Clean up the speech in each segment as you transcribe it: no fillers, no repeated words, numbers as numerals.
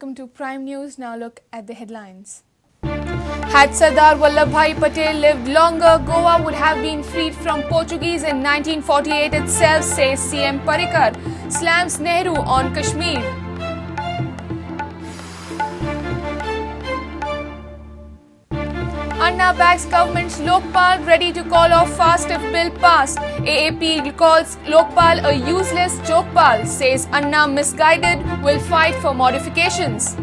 welcome to Prime News. Now look at the headlines. Had Sardar Vallabhbhai Patel lived longer, Goa would have been freed from Portuguese in 1948 itself, says CM Parrikar. Slams Nehru on Kashmir. Anna backs government's Lokpal, ready to call off fast if bill passed. AAP calls Lokpal a useless jokpal, says Anna misguided, will fight for modifications.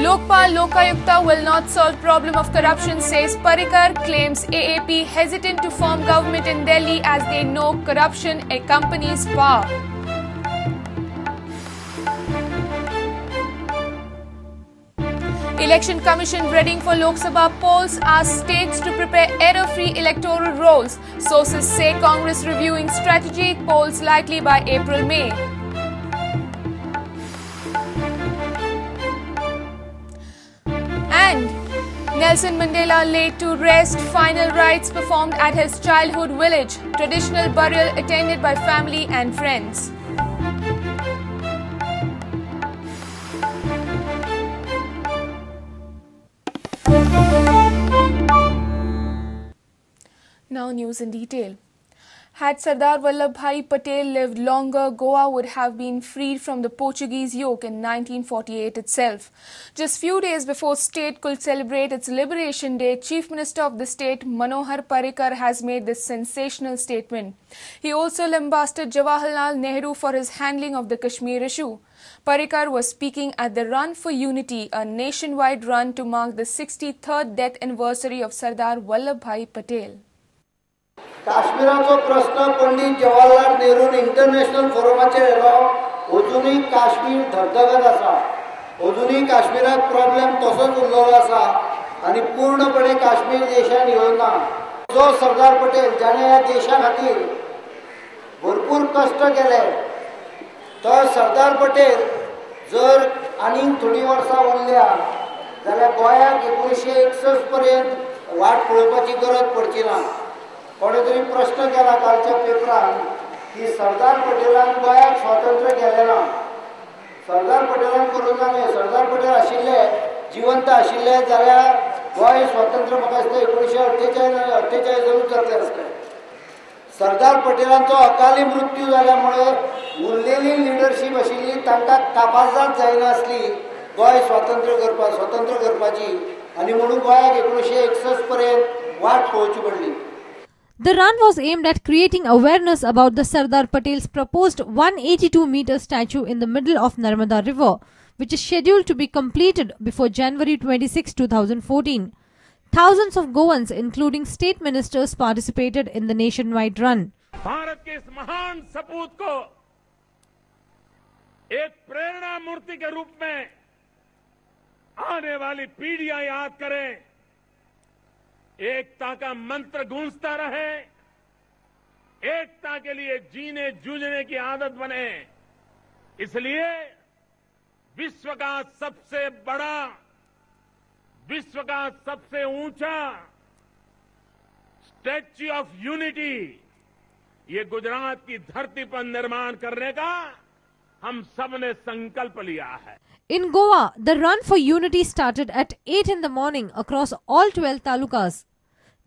Lokpal Lokayukta will not solve problem of corruption, says Parrikar. Claims AAP hesitant to form government in Delhi as they know corruption accompanies power. Election Commission readying for Lok Sabha polls asks states to prepare error-free electoral rolls. Sources say Congress reviewing strategy, polls likely by April-May. And Nelson Mandela laid to rest, final rites performed at his childhood village. Traditional burial attended by family and friends. Now news in detail. Had Sardar Vallabhbhai Patel lived longer, Goa would have been freed from the Portuguese yoke in 1948 itself. Just few days before state could celebrate its Liberation Day, Chief Minister of the state Manohar Parrikar has made this sensational statement. He also lambasted Jawaharlal Nehru for his handling of the Kashmir issue. Parrikar was speaking at the Run for Unity, a nationwide run to mark the 63rd death anniversary of Sardar Vallabhbhai Patel. काश्मीराचो प्रश्न Pandit Jawaharlal Nehru international फोरमाचेर yellow अजूनही काश्मीर धगधगत आसा अजूनही काश्मीराक problem तसोच उरलेलो आसा आणि पूर्णपणे काश्मीर देशान येवना जो सरदार पटेल जाणे ह्या देशा खातीर भरपूर कष्ट केले तो सरदार पटेल जर आनीक थोडी वर्सां उरल्या जाल्यार गोंयाक 1961 पर्यंत वाट पळोवपाची गरज पडची ना कोणे तरी प्रश्न केला कालच्या पेपरान की सरदार पटेलान गोंयाक स्वातंत्र्य केलें ना सरदार पटेलान करून जालें सरदार पटेल आशिल्ले जिवंत आशिल्ले जाल्यार गोंय स्वातंत्र्य म्हाका दिसता 1948 जातलें आसलें सरदार पटेलांचो अकाली मृत्यू जाल्यामुळे उरलेली लिडरशीप आशिल्ली तांकां कापाजात जायना आसली गोंय स्वतंत्र करपाची आनी म्हणून गोंयाक 1961 पर्यंत वाट पळोवची पडली. The run was aimed at creating awareness about the Sardar Patel's proposed 182-meter statue in the middle of Narmada River, which is scheduled to be completed before January 26, 2014. Thousands of Goans, including state ministers, participated in the nationwide run. Bharat के इस महान सपूत को एक प्रेरणा मूर्ति के रूप में आने वाली पीढ़ियां याद करें, एकता का मंत्र गूंजता रहे, एकता के लिए जीने जूझने की आदत बने. इसलिए विश्व का सबसे बड़ा, विश्व का सबसे ऊंचा स्टैच्यू ऑफ यूनिटी ये गुजरात की धरती पर निर्माण करने का हम सब ने संकल्प लिया है. In Goa, the run for unity started at 8 in the morning across all 12 talukas.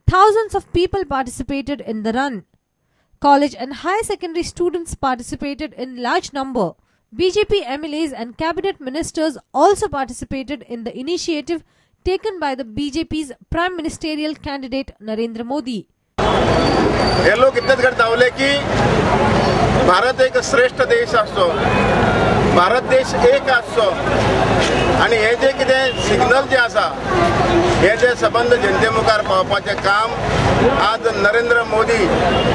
Thousands of people participated in the run. College and higher secondary students participated in large number. BJP MLAs and cabinet ministers also participated in the initiative taken by the BJP's prime ministerial candidate Narendra Modi. हे लोक इतलेच घडतावले की भारत एक श्रेष्ठ देश असतो, भारत देश एक असतो आणि हे जे कितें सिग्नल जे आसा हे जे संबंध जनते मुखार पावपाचें काम आज नरेंद्र मोदी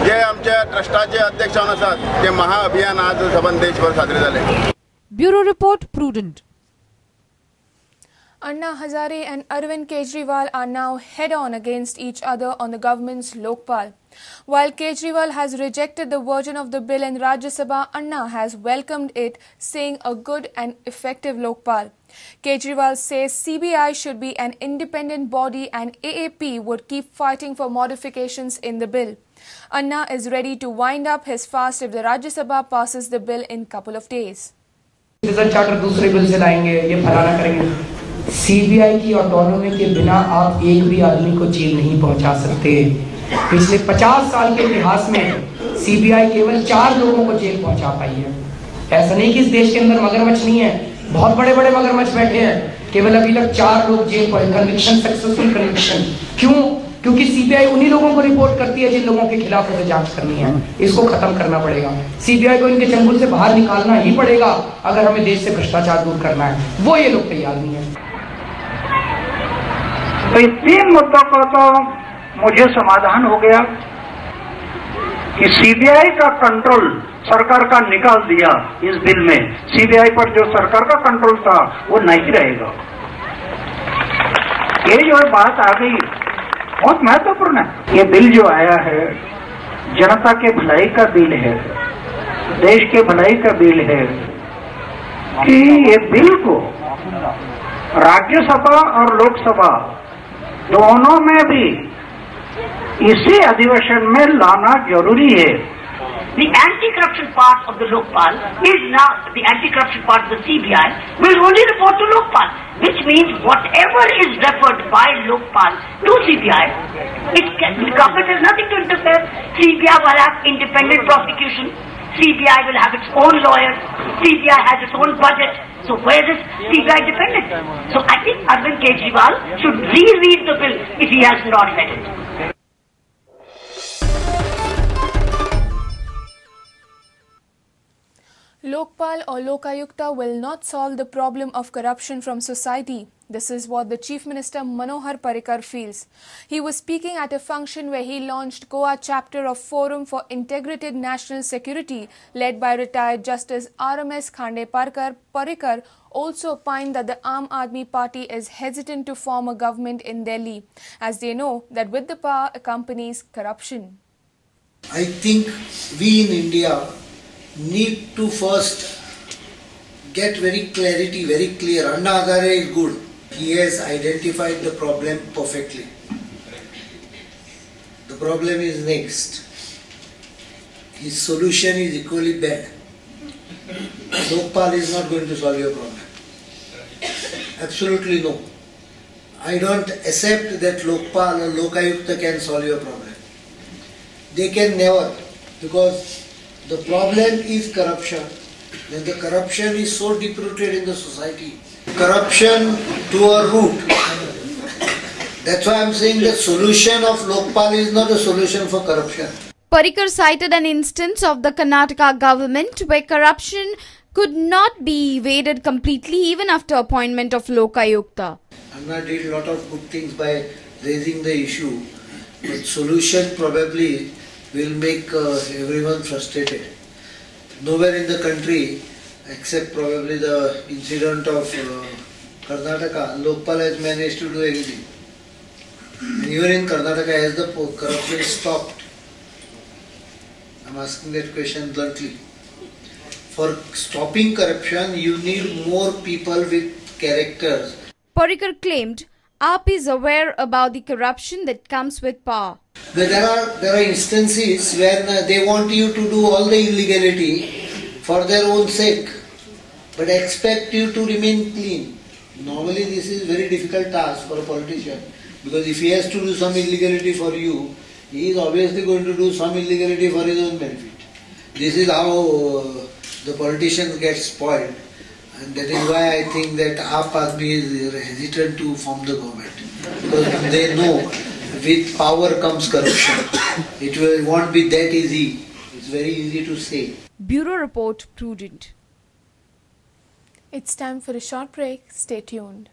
जे आमच्या ट्रस्टाचे अध्यक्ष आसात ते महाअभियान आज संबंध देशभर साजरे जाले. Bureau Report Prudent. Anna Hazare and Arvind Kejriwal are now head-on against each other on the government's Lokpal. While Kejriwal has rejected the version of the bill in Rajya Sabha, Anna has welcomed it, saying a good and effective Lokpal. Kejriwal says CBI should be an independent body and AAP would keep fighting for modifications in the bill. Anna is ready to wind up his fast if the Rajya Sabha passes the bill in couple of days. Citizen charter दूसरे bill से लाएंगे, ये फलाना करेंगे. CBI की autonomy के बिना आप एक भी आदमी को जेल नहीं पहुंचा सकते. पिछले 50 साल के इतिहास में सीबीआई केवल 4 लोगों को जेल पहुंचा पाई है. ऐसा नहीं कि इस देश के अंदर मगरमच्छ नहीं है, बहुत बड़े बड़े मगरमच्छ बैठे हैं. केवल अभी तक 4 लोग जेल पहुंचे. Conviction, successful conviction. क्यों? क्योंकि सीबीआई उन्हीं लोगों को रिपोर्ट करती है जिन लोगों के खिलाफ उसे जांच करनी है. इसको खत्म करना पड़ेगा. सीबीआई को इनके चंगुल से बाहर निकालना ही पड़ेगा अगर हमें देश से भ्रष्टाचार दूर करना है. वो ये लोग तैयार नहीं है. तो 3 मुद्दों का तो मुझे समाधान हो गया कि सीबीआई का कंट्रोल सरकार का निकाल दिया. इस बिल में सीबीआई पर जो सरकार का कंट्रोल था वो नहीं रहेगा. ये जो बात आ गई बहुत महत्वपूर्ण है. ये बिल जो आया है जनता के भलाई का बिल है, देश के भलाई का बिल है कि ये बिल को राज्यसभा और लोकसभा दोनों में भी इसी अधिवेशन में लाना जरूरी है. The anti-corruption part of the Lokpal is now, the anti-corruption part of the CBI will only report to Lokpal, which means whatever is referred by Lokpal to CBI, the government has nothing to interfere. CBI will have independent prosecution, CBI will have its own lawyers, CBI has its own budget. So where is CBI dependent? So I think Arvind Kejriwal should reread the bill if he has not read it. Lokpal or Lokayukta will not solve the problem of corruption from society. This is what the Chief Minister Manohar Parrikar feels. He was speaking at a function where he launched Goa chapter of Forum for Integrated National Security led by retired Justice RMS Khandeparkar. Parrikar also opined that the Aam Aadmi Party is hesitant to form a government in Delhi as they know that with the power accompanies corruption. I think we in India need to first get very clear. Anna Hazare is good. He has identified the problem perfectly. The problem is next. His solution is equally bad. Lokpal is not going to solve your problem. Absolutely no. I don't accept that Lokpal or Lokayukta can solve your problem. They can never, because the problem is corruption. When the corruption is so deep-rooted in the society, corruption to a root. That's why I'm saying the solution of Lokpal is not a solution for corruption. Parrikar cited an instance of the Karnataka government where corruption could not be evaded completely even after appointment of Lokayukta. Anna did a lot of good things by raising the issue, but solution probably will make everyone frustrated. Nowhere in the country, except probably the incident of Karnataka, Lokpal has managed to do anything. And even in Karnataka, has the corruption stopped? I'm asking that question bluntly. For stopping corruption, you need more people with characters. Parrikar claimed AAP is aware about the corruption that comes with power. There are instances when they want you to do all the illegality for their own sake, but expect you to remain clean. Normally this is a very difficult task for a politician, because if he has to do some illegality for you, he is obviously going to do some illegality for his own benefit. This is how the politicians get spoiled, and that is why I think that Aam Aadmi is hesitant to form the government, because they know with power comes corruption. It won't be that easy. It's very easy to say. Bureau Report, Prudent. It's time for a short break. Stay tuned.